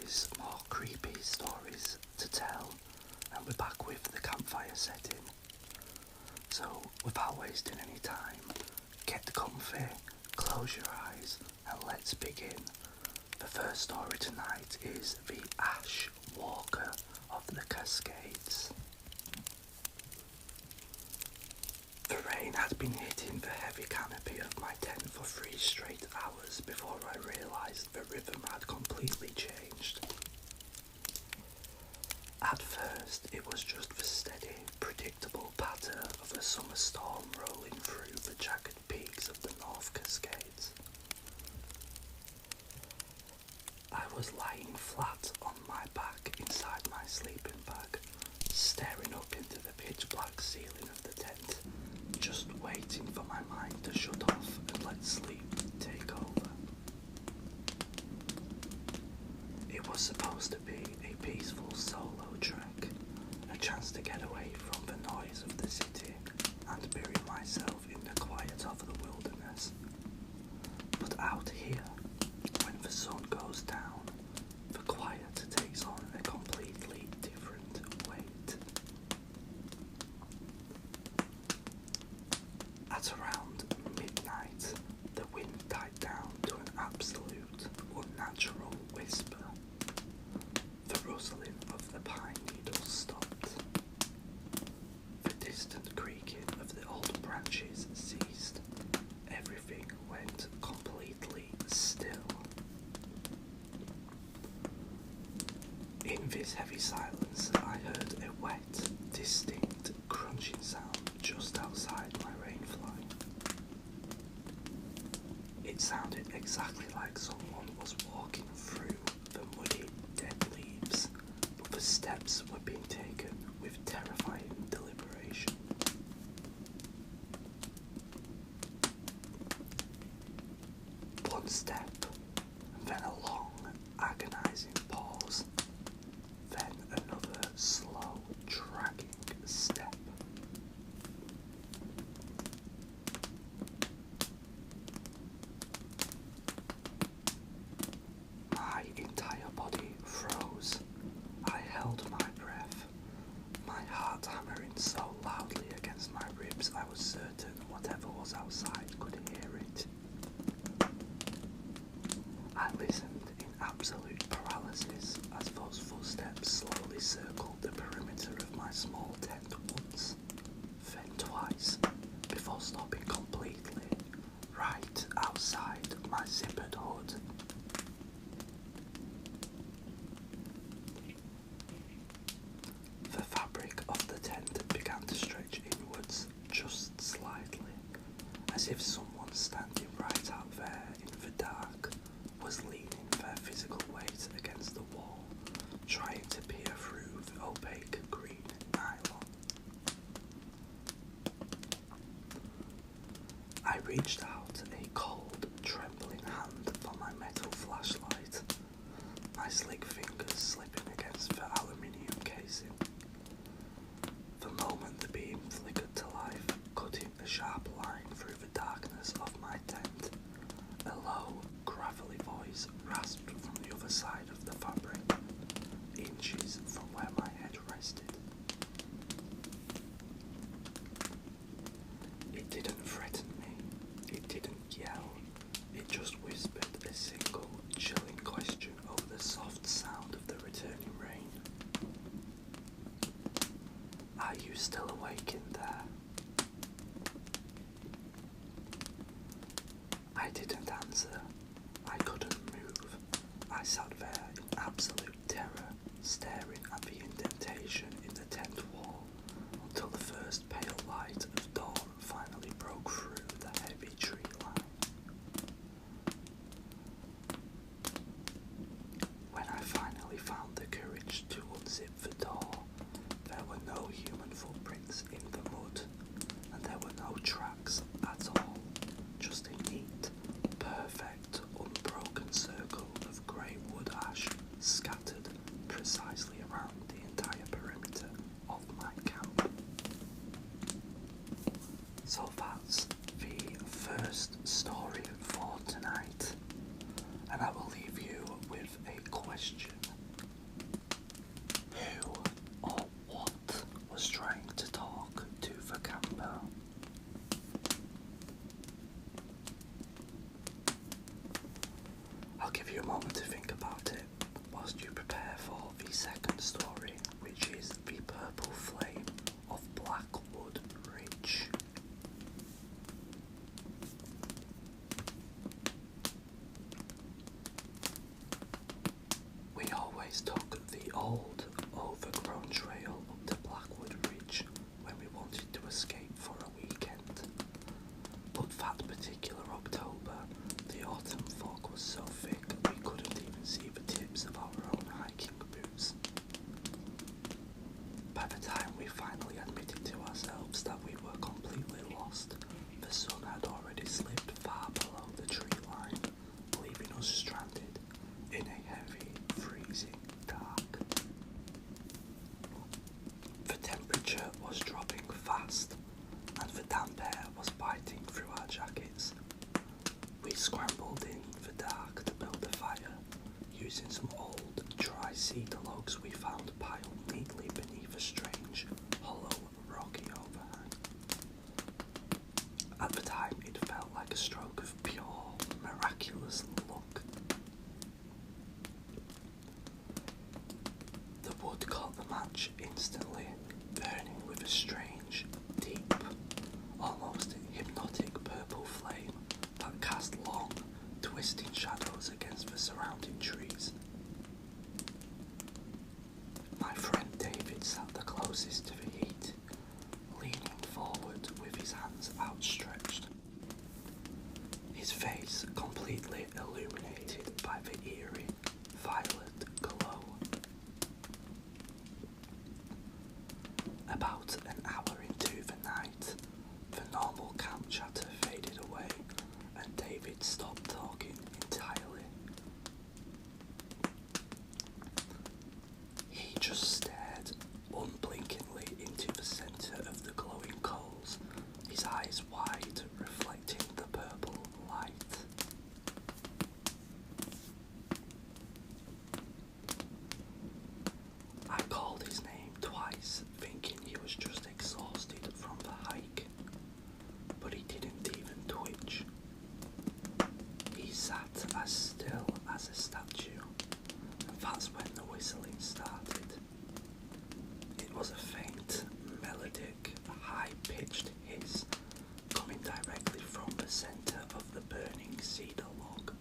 always more creepy stories to tell, and we're back with the campfire setting. So, without wasting any time, get comfy, close your eyes, and let's begin. The first story tonight is the Ash Walker of the Cascades. The rain had been hitting the heavy canopy of my tent for 3 straight hours before I realised the rhythm had completely changed. At first, it was just the steady, predictable patter of a summer storm rolling through the jagged peaks of the North Cascades. I was lying flat on my back inside my sleeping bag, staring up into the pitch-black ceiling of the tent, just waiting for my mind to shut off and let sleep take over. It was supposed to be a peaceful solo trek, a chance to get away from the noise of the city and bury myself in the quiet of the wilderness. But out here, when the sun goes down, the quiet takes on a completely different weight. At around midnight, the wind died down to an absolute, unnatural whisper. The rustling of the pine needles stopped. The distant creaking of the old branches ceased. Everything went completely still. In this heavy silence, I heard a wet, distinct, crunching sound just outside my rainfly. It sounded exactly like someone was walking through the muddy, dead leaves, but the steps were being taken with terrifying deliberation. One step, then a long, agonizing pause, then another slow, dragging step. My entire body froze. I held my breath, my heart hammering so loudly against my ribs I was certain whatever was outside could hear it. I listened in absolute paralysis as those footsteps slowly circled the perimeter of my small tent once, then twice, before stopping completely, right outside my zippered hood. The fabric of the tent began to stretch inwards just slightly, as if someone standing right out there in the dark was leaning their physical weight against the wall, trying to peer through the opaque green nylon. I reached out a cold, trembling hand for my metal flashlight, my slick fingers slipping against the aluminium casing. The moment the beam flickered to life, cutting a sharp line through the darkness of my tent, a low, gravelly voice rasped from the other side of the fabric, inches from where my head rested. It didn't threaten me, it didn't yell, it just whispered a single, chilling question over the soft sound of the returning rain. Are you still awake in there? I didn't answer. I couldn't move. I sat there in absolute terror, staring at the indentation in the tent wall until the first pale light of dawn finally broke through the heavy tree line. When I finally found the courage to unzip the door, there were no human footprints in the mud, and there were no tracks at all, just a neat, perfect, unbroken circle of grey wood ash scattered precisely around the entire perimeter of my camp. So that's the first story for tonight, and I will leave you with a question. give you a moment to think about it whilst you prepare for the second story, which is The Purple Flame of Blackwood Ridge. We always took the old, overgrown trail up to Blackwood Ridge when we wanted to escape for a weekend. But that particular October, the autumn fog was so thick we couldn't even see the tips of our own hiking boots. By the time we finally admitted to ourselves that we were completely lost, the sun had already slipped far below the tree line, leaving us stranded in a heavy, freezing dark. The temperature was dropping fast, and the damp air was biting through our jackets. We scrambled in the dark to build a fire, using some old, dry cedar logs we found piled neatly beneath a strange, hollow, rocky overhang. At the time, it felt like a stroke of pure, miraculous luck. The wood caught the match instantly, burning with a strange, deep, almost hypnotic purple flame that cast long, twisting shadows against the surrounding trees. My friend David sat the closest to the heat, leaning forward with his hands outstretched, his face completely illuminated by the eerie, violet glow. About an hour into the night, the normal camp chatter faded away and David stopped talking entirely. He just stared unblinkingly into the centre of the glowing coals, his eyes wide, reflecting the purple light. I called his name twice, thinking he was just exhausted from the hike, but he didn't even twitch. He sat as still as a statue, and that's when the whistling started. It was a faint, melodic, high-pitched hiss coming directly from the centre of the burning cedar log.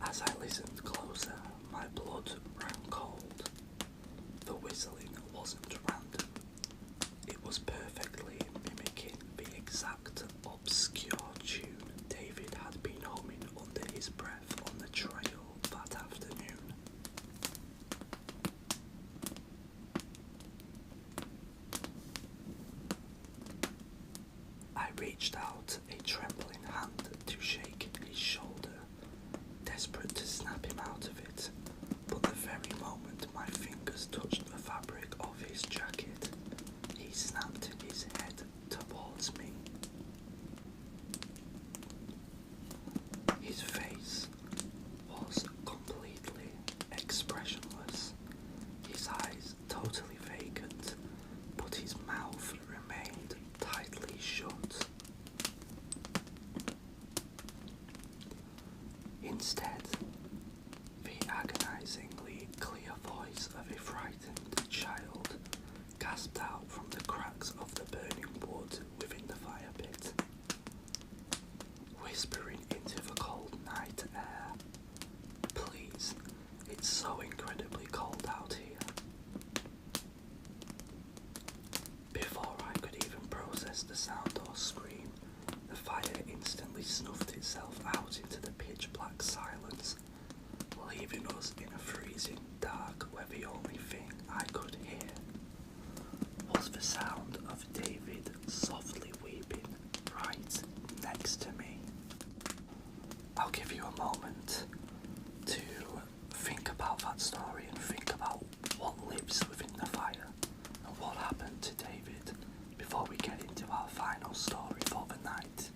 As I listened closer, my blood ran cold. The whistling wasn't random. It was perfectly mimicking the exact obscure tune David had been humming under his breath on the trail that afternoon. I reached out a trembling hand to shake his shoulder, desperate to snap him out of it, but the very moment my fingers touched the fabric of his jacket, he snapped his head towards me. His face was completely expressionless, his eyes totally vacant, but his mouth remained tightly shut. Instead, the agonizingly clear voice of a frightened child gasped out from the cracks of the burning wood within the fire pit, whispering into the cold night air, "Please, it's so incredibly cold out here." Before I could even process the sound or scream, the fire instantly snuffed itself out into the pitch-black silence, leaving us in a freezing dark where the only thing I could hear was the sound of David softly weeping right next to me. I'll give you a moment to think about that story and think about what lives within the fire and what happened to David before we get into our final story for the night.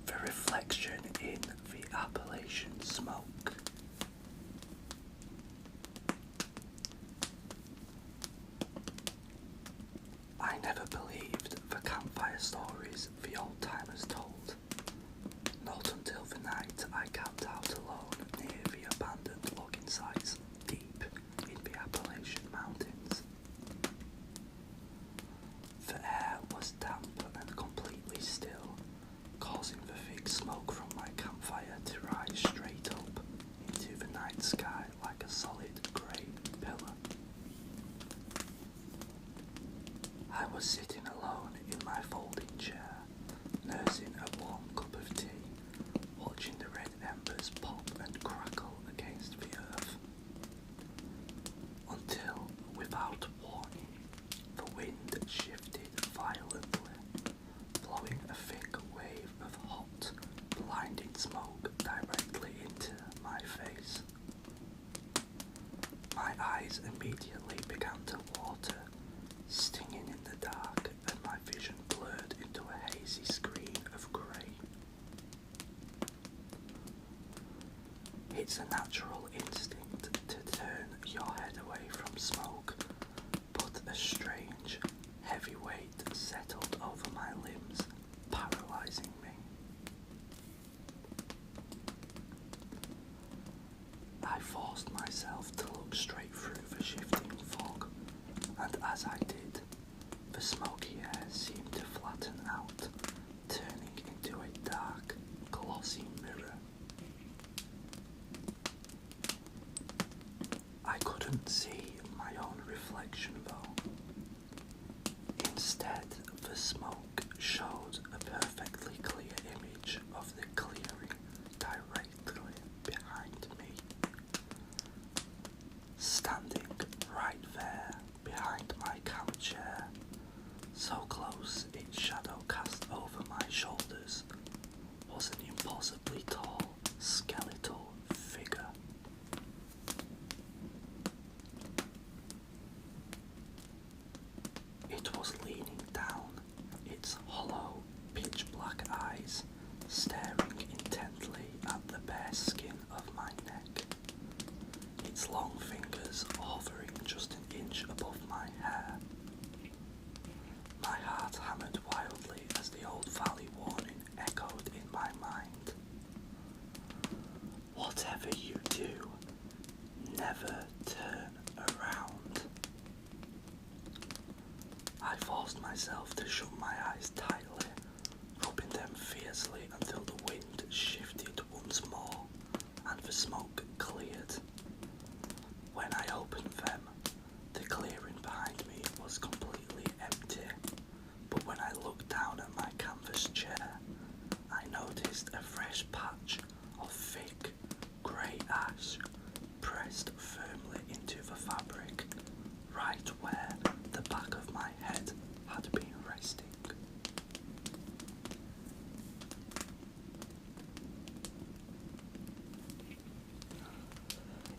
The reflection in the Appalachian smoke. I never believed the campfire stories the old-timers was told. Not until the night I camped out alone near the abandoned logging sites deep in the Appalachian Mountains. The air was damp and completely still, causing the thick smoke from my campfire to rise straight up into the night sky like a solid grey pillar. I was sitting alone in my folding chair, nursing a warm cup of tea, watching the red embers pop and crackle against the earth. Until, without warning, the wind shifted violently, blowing a thick wave of hot, blinding smoke directly into my face. My eyes immediately began to water, stinging in the dark, and my vision blurred into a hazy screen of grey. It's a natural instinct to turn your head away from smoke, but a strange, heavy weight settled over my limbs, paralysing me. I forced myself to look straight through the shifting fog, and as I did, the smoky air seemed to flatten out, turning into a dark, glossy mirror. I couldn't see my own reflection though. Instead, the smoke showed a perfectly clear image of the clearing directly behind me. Standing right there behind my camp chair, so close its shadow cast over my shoulders, was an impossibly tall, skeletal figure. It was leaning down, its hollow, pitch-black eyes staring intently at the bare skin of my neck, its long fingers hovering just an inch above my hair. My heart hammered wildly as the old valley warning echoed in my mind. Whatever you do, never turn around. I forced myself to shut my eyes tightly, rubbing them fiercely until the wind shifted once more and the smoke cleared. When I opened them, the clearing behind me was completely empty, but when I looked down at my canvas chair, I noticed a fresh patch of thick, grey ash pressed firmly into the fabric, right where the back of my head had been resting.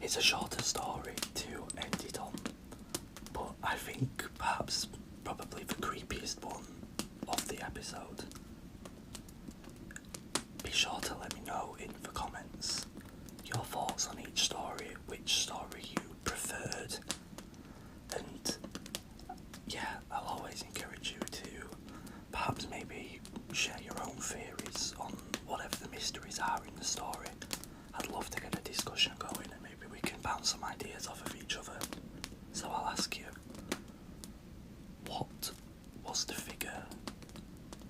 It's a shorter story to end it on, but I think perhaps probably the creepiest one of the episode. Be sure to let me know in the comments your thoughts on each story, which story you preferred, and yeah, I'll always encourage you to perhaps maybe share your own theories on whatever the mysteries are in the story. I'd love to get a discussion going and maybe we can bounce some ideas off of each other. So I'll ask you, what was the figure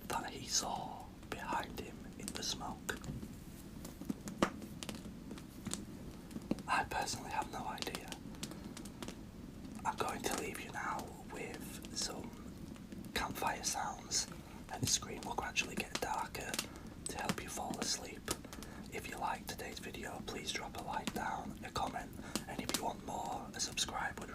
that he saw behind him in the smoke? I personally have no idea. I'm going to leave you now with some campfire sounds, and the screen will gradually get darker to help you fall asleep. If you liked today's video, please drop a like down, a comment, and if you want more, a subscribe would